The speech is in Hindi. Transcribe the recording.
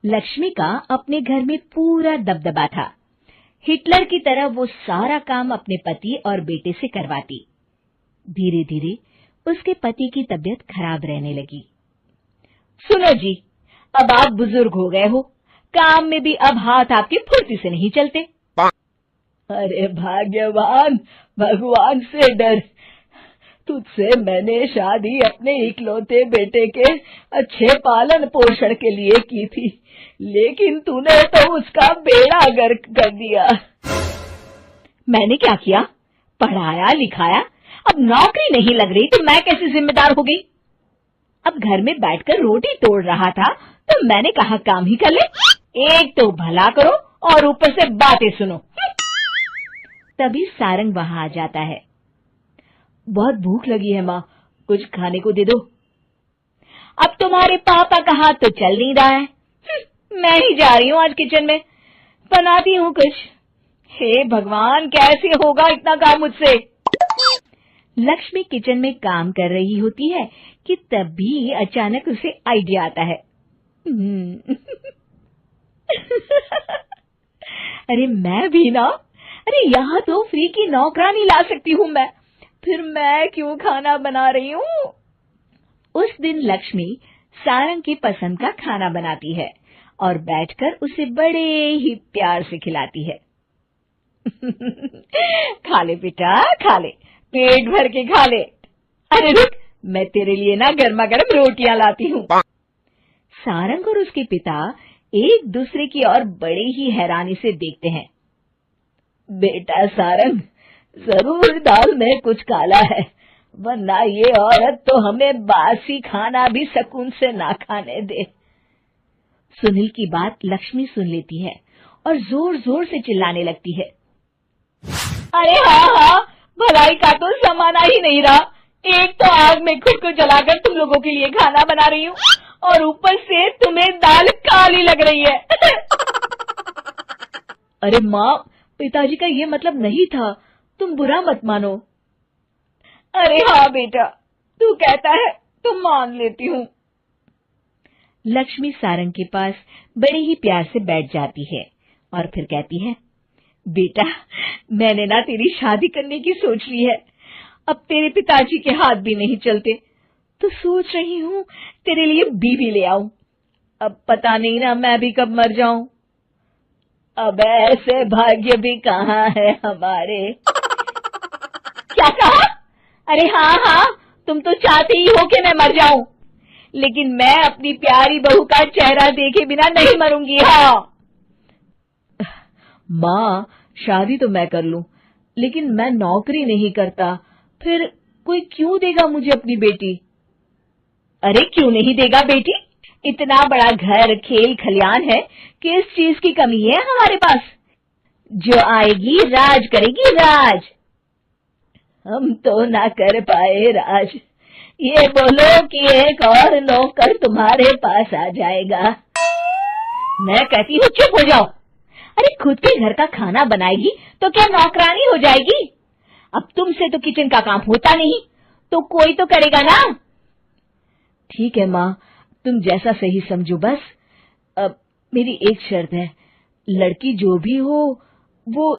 लक्ष्मी का अपने घर में पूरा दबदबा था। हिटलर की तरह वो सारा काम अपने पति और बेटे से करवाती। धीरे धीरे उसके पति की तबीयत खराब रहने लगी। सुनो जी, अब आप बुजुर्ग हो गए हो, काम में भी अब हाथ आपके फुर्ती से नहीं चलते। अरे भाग्यवान, भगवान से डर। तुझसे मैंने शादी अपने इकलौते बेटे के अच्छे पालन पोषण के लिए की थी, लेकिन तूने तो उसका बेड़ा गर्क कर दिया। मैंने क्या किया? पढ़ाया लिखाया, अब नौकरी नहीं लग रही तो मैं कैसे जिम्मेदार हो गई? अब घर में बैठकर रोटी तोड़ रहा था तो मैंने कहा काम ही कर ले। एक तो भला करो और ऊपर से बातें सुनो। तभी सारंग वहां आ जाता है। बहुत भूख लगी है माँ, कुछ खाने को दे दो। अब तुम्हारे पापा का हाथ तो चल नहीं रहा है। मैं ही जा रही हूँ आज किचन में, बनाती हूँ कुछ। हे भगवान, कैसे होगा इतना काम मुझसे? लक्ष्मी किचन में काम कर रही होती है कि तभी अचानक उसे आइडिया आता है। अरे मैं भी ना, अरे यहाँ तो फ्री की नौकरानी ला सकती हूँ मैं, फिर मैं क्यों खाना बना रही हूँ? उस दिन लक्ष्मी सारंग की पसंद का खाना बनाती है और बैठकर उसे बड़े ही प्यार से खिलाती है। खा ले बेटा, खा ले, पेट भर के खा ले। अरे रुक, मैं तेरे लिए ना गर्मा गर्म रोटियां लाती हूँ। सारंग और उसके पिता एक दूसरे की ओर बड़े ही हैरानी से देखते हैं। बेटा सारंग, जरूर दाल में कुछ काला है, वरना ये औरत तो हमें बासी खाना भी सुकून से ना खाने दे। सुनील की बात लक्ष्मी सुन लेती है और जोर जोर से चिल्लाने लगती है। अरे हाँ, भलाई का तो जमाना ही नहीं रहा। एक तो आग में खुद को जलाकर तुम लोगों के लिए खाना बना रही हूँ और ऊपर से तुम्हें दाल काली लग रही है। अरे माँ, पिताजी का ये मतलब नहीं था, तुम बुरा मत मानो। अरे हाँ बेटा, तू कहता है तो मान लेती हूँ। लक्ष्मी सारंग के पास बड़े ही प्यार से बैठ जाती है और फिर कहती है, बेटा मैंने ना तेरी शादी करने की सोच ली है। अब तेरे पिताजी के हाथ भी नहीं चलते, तो सोच रही हूँ तेरे लिए बीवी ले आऊं। अब पता नहीं ना मैं भी कब मर जाऊं। अब ऐसे भाग्य भी कहाँ है हमारे। क्या कहा? अरे हाँ, तुम तो चाहते ही हो कि मैं मर जाऊं, लेकिन मैं अपनी प्यारी बहू का चेहरा देखे बिना नहीं मरूंगी। हाँ माँ, शादी तो मैं कर लूं, लेकिन मैं नौकरी नहीं करता, फिर कोई क्यों देगा मुझे अपनी बेटी? अरे क्यों नहीं देगा बेटी? इतना बड़ा घर, खेल खलियान है, किस चीज की कमी है हमारे पास? जो आएगी राज करेगी, राज। हम तो ना कर पाए राज, ये बोलो कि एक और नौकर तुम्हारे पास आ जाएगा। मैं कहती हूँ चुप हो जाओ। अरे खुद के घर का खाना बनाएगी तो क्या नौकरानी हो जाएगी? अब तुमसे तो किचन का काम होता नहीं, तो कोई तो करेगा ना। ठीक है माँ, तुम जैसा सही समझो बस। अब मेरी एक शर्त है, लड़की जो भी हो वो